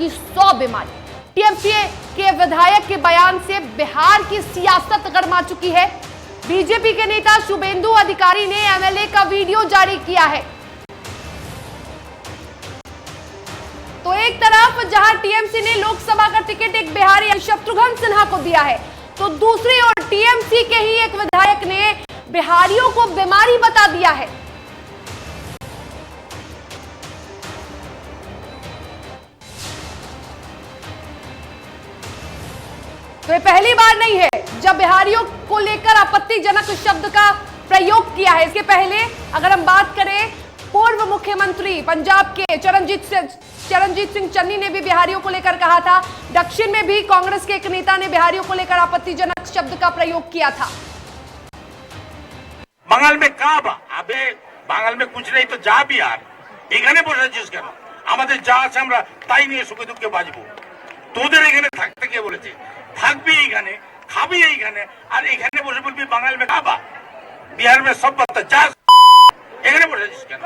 की 100 बीमारी। टीएमसी के विधायक के बयान से बिहार की सियासत गरमा चुकी है। बीजेपी के नेता शुभेंदु अधिकारी ने एमएलए का वीडियो जारी किया है। तो एक तरफ जहां टीएमसी ने लोकसभा का टिकट एक बिहारी शत्रुघ्न सिन्हा को दिया है, तो दूसरी ओर टीएमसी के ही एक विधायक ने बिहारियों को बीमारी बता दिया है। तो ये पहली बार नहीं है जब बिहारियों को लेकर आपत्तिजनक शब्द का प्रयोग किया है। इसके पहले अगर हम बात करें, पूर्व मुख्यमंत्री पंजाब के चरणजीत सिंह चन्नी ने भी बिहारियों को लेकर कहा था। दक्षिण में भी कांग्रेस के एक नेता ने बिहारियों को लेकर आपत्तिजनक शब्द का प्रयोग किया था। बांगाल में कहा अबे बांगाल में कुछ नहीं तो जा बिहार এখানে বসেছিস কেন? আমাদের যা আছে আমরা তাই নিয়ে সুখে দুঃখে বাঁচবো। তোদের এখানে থাকতে কে বলেছে? থাকবি এইখানে, খাবি এইখানে, আর এখানে বসে বলবি বাঙাল में খাবা, বিহার में सब বাতা যা এখানে বসেছিস কেন?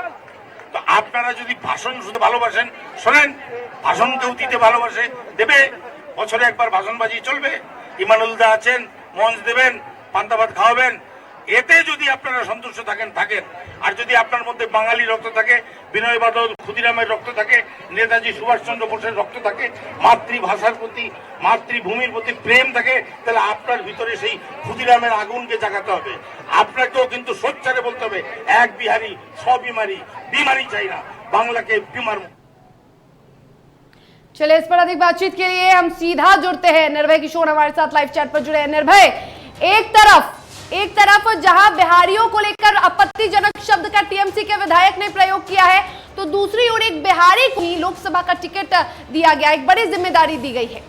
তো আপনারা যদি ভাষণ শুনতে ভালোবাসেন শোনেন, ভাষণ কেউ দিতে ভালোবাসে দেবে, বছরে একবার ভাষণ বাজিয়ে চলবে। ইমানুল দা আছেন, মঞ্চ দেবেন, পান্তা ভাত খাওয়াবেন, এতে যদি আপনারা সন্তুষ্ট থাকেন থাকেন। আর যদি আপনার মধ্যে বাঙালি রক্ত থাকে, বিনয় বাদল ক্ষুদিরামের রক্ত থাকে, নেতাজি সুভাষচন্দ্র বোসের রক্ত থাকে, মাতৃভাষার প্রতি মাতৃভূমির প্রতি প্রেম থাকে, তাহলে আপনার ভিতরে সেই ক্ষুদিরামের আগুনকে জাগাতে হবে। আপনাকেও কিন্তু সোচ্চারে বলতে হবে এক বিহারি সব বিমারি, বিমারি চাই না, বাংলাকে বিমার। चलिए, इस पर अधिक बातचीत के लिए हम सीधा जुड़ते हैं निर्भय किशोर हमारे साथ लाइव चैट पर जुड़े हैं। निर्भय, एक तरफ जहां बिहारियों को लेकर आपत्तिजनक शब्द का टीएमसी के विधायक ने प्रयोग किया है, तो दूसरी ओर एक बिहारी को ही लोकसभा का टिकट दिया गया, एक बड़ी जिम्मेदारी दी गई है।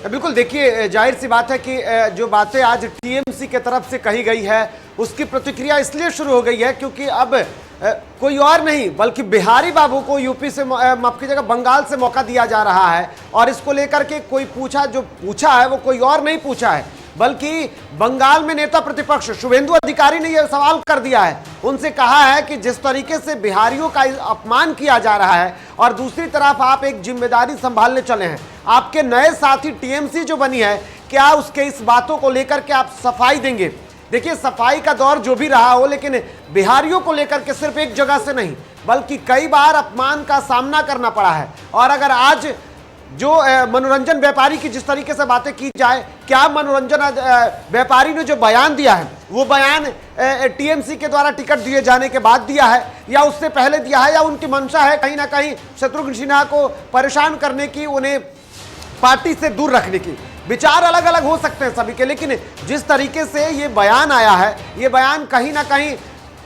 बिल्कुल, देखिए जाहिर सी बात है कि जो बातें आज टीएमसी के तरफ से कही गई है उसकी प्रतिक्रिया इसलिए शुरू हो गई है क्योंकि अब कोई और नहीं बल्कि बिहारी बाबू को यूपी से माफ कीजिएगा बंगाल से मौका दिया जा रहा है। और इसको लेकर के कोई जो पूछा है वो कोई और नहीं पूछा है बल्कि बंगाल में नेता प्रतिपक्ष शुभेंदु अधिकारी ने यह सवाल कर दिया है। उनसे कहा है कि जिस तरीके से बिहारियों का अपमान किया जा रहा है और दूसरी तरफ आप एक जिम्मेदारी संभालने चले हैं, आपके नए साथी टीएमसी जो बनी है, क्या उसके इस बातों को लेकर के आप सफाई देंगे? देखिए, सफाई का दौर जो भी रहा हो, लेकिन बिहारियों को लेकर के सिर्फ एक जगह से नहीं बल्कि कई बार अपमान का सामना करना पड़ा है। और अगर आज जो मनोरंजन व्यापारी की जिस तरीके से बातें की जाए, क्या मनोरंजन व्यापारी ने जो बयान दिया है वो बयान टीएमसी के द्वारा टिकट दिए जाने के बाद दिया है या उससे पहले दिया है, या उनकी मंशा है कहीं ना कहीं शत्रुघ्न सिन्हा को परेशान करने की, उन्हें पार्टी से दूर रखने की? विचार अलग अलग हो सकते हैं सभी के, लेकिन जिस तरीके से ये बयान आया है, ये बयान कहीं ना कहीं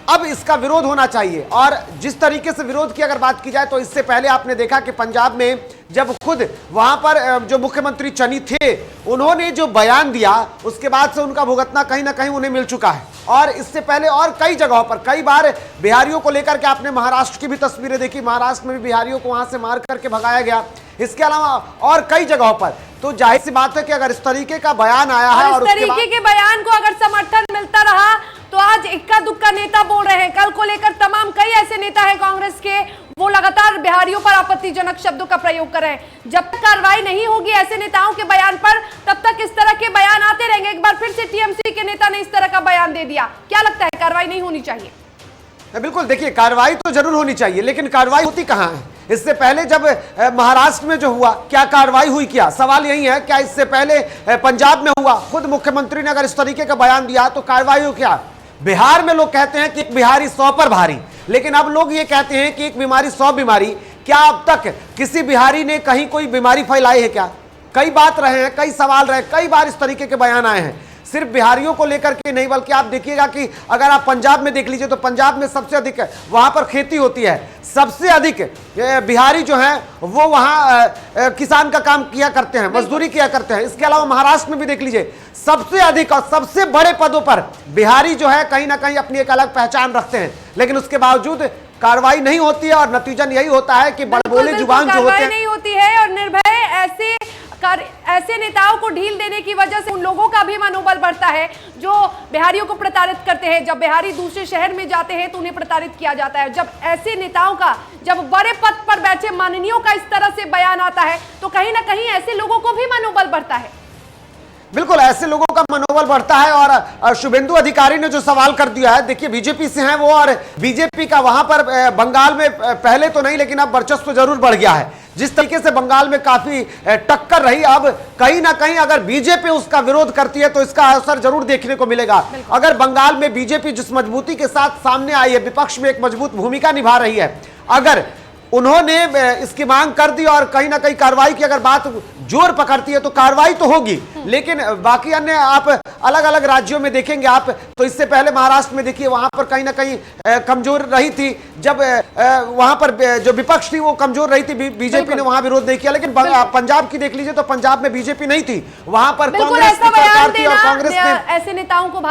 अब इसका विरोध होना चाहिए। और जिस तरीके से विरोध की अगर बात की जाए तो इससे पहले आपने देखा कि पंजाब में जब खुद वहां पर जो मुख्यमंत्री चन्नी थे उन्होंने जो बयान दिया, उसके बाद से उनका भुगतना कहीं ना कहीं उन्हें मिल चुका है। और इससे पहले और कई जगहों पर कई बार बिहारियों को लेकर के आपने महाराष्ट्र की भी तस्वीरें देखी, महाराष्ट्र में भी बिहारियों को वहां से मार करके भगाया गया, इसके अलावा और कई जगहों पर। तो जाहिर सी बात है कि अगर इस तरीके का बयान आया है और इस तरीके के बयान को अगर समर्थन मिलता रहा तो आज इक्का दुक्का नेता बोल रहे हैं, कल को लेकर तमाम कई ऐसे नेता हैं कांग्रेस के, वो लगातार बिहारियों पर आपत्तिजनक शब्दों का प्रयोग कर रहे हैं। जब तक कार्रवाई नहीं होगी ऐसे नेताओं के बयान पर, तब तक इस तरह के बयान आते रहेंगे। एक बार फिर से टीएमसी के नेता ने इस तरह का बयान दे दिया, क्या लगता है कार्रवाई नहीं होनी चाहिए? बिल्कुल, देखिए कार्रवाई तो जरूर होनी चाहिए, लेकिन कार्रवाई होती कहां है? इससे पहले जब महाराष्ट्र में जो हुआ, क्या कार्रवाई हुई? क्या सवाल यही है, क्या इससे पहले पंजाब में हुआ? खुद मुख्यमंत्री ने अगर इस तरीके का बयान दिया तो कार्रवाई हो क्या? बिहार में लोग कहते हैं कि एक बिहारी 100 पर भारी, लेकिन अब लोग ये कहते हैं कि एक बीमारी 100 बीमारी। क्या अब तक किसी बिहारी ने कहीं कोई बीमारी फैलाई है क्या? कई बात रहे हैं, कई सवाल रहे, कई बार इस तरीके के बयान आए हैं, सिर्फ बिहारियों को लेकर के नहीं बल्कि आप देखिएगा कि अगर आप पंजाब में देख लीजिए तो पंजाब में सबसे अधिक वहां पर खेती होती है, सबसे अधिक बिहारी जो हैं वो वहां किसान का काम किया करते हैं, मजदूरी किया करते हैं। इसके अलावा महाराष्ट्र में भी देख लीजिए सबसे अधिक और सबसे बड़े पदों पर बिहारी जो है कहीं ना कहीं अपनी एक अलग पहचान रखते हैं, लेकिन उसके बावजूद कार्रवाई नहीं होती है और नतीजा यही होता है कि बड़बोले जुबान जो होते हैं नहीं होती है। और निर्भय ऐसे ऐसे नेताओं को ढील देने की वजह से उन लोगों का भी मनोबल बढ़ता है जो बिहारियों को प्रताड़ित करते हैं। जब बिहारी दूसरे शहर में जाते हैं तो उन्हें प्रताड़ित किया जाता है। जब ऐसे नेताओं का, जब बड़े पद पर बैठे माननीयों का इस तरह से बयान आता है तो कहीं ना कहीं ऐसे लोगों को भी मनोबल बढ़ता है। बिल्कुल, ऐसे लोगों का मनोबल बढ़ता है। और शुभेंदु अधिकारी ने जो सवाल कर दिया है, देखिए बीजेपी से हैं वो, और बीजेपी का वहां पर बंगाल में पहले तो नहीं लेकिन अब वर्चस्व जरूर बढ़ गया है। जिस तरीके से बंगाल में काफी टक्कर रही, अब कहीं ना कहीं अगर बीजेपी उसका विरोध करती है तो इसका असर जरूर देखने को मिलेगा। अगर बंगाल में बीजेपी जिस मजबूती के साथ सामने आई है, विपक्ष में एक मजबूत भूमिका निभा रही है, अगर उन्होंने इसकी मांग कर दी और कहीं ना कहीं कार्रवाई की अगर बात जोर पकड़ती है तो कार्रवाई तो होगी। लेकिन बाकी अन्य आप अलग अलग राज्यों में देखेंगे आप, तो इससे पहले महाराष्ट्र में देखिए वहां पर कहीं ना कहीं कमजोर रही थी। जब वहां पर जो विपक्ष थी वो कमजोर रही थी, बीजेपी ने वहां विरोध नहीं किया। लेकिन पंजाब की देख लीजिए तो पंजाब में बीजेपी नहीं थी, वहां पर कांग्रेस की सरकार थी और कांग्रेस ने ऐसे नेताओं को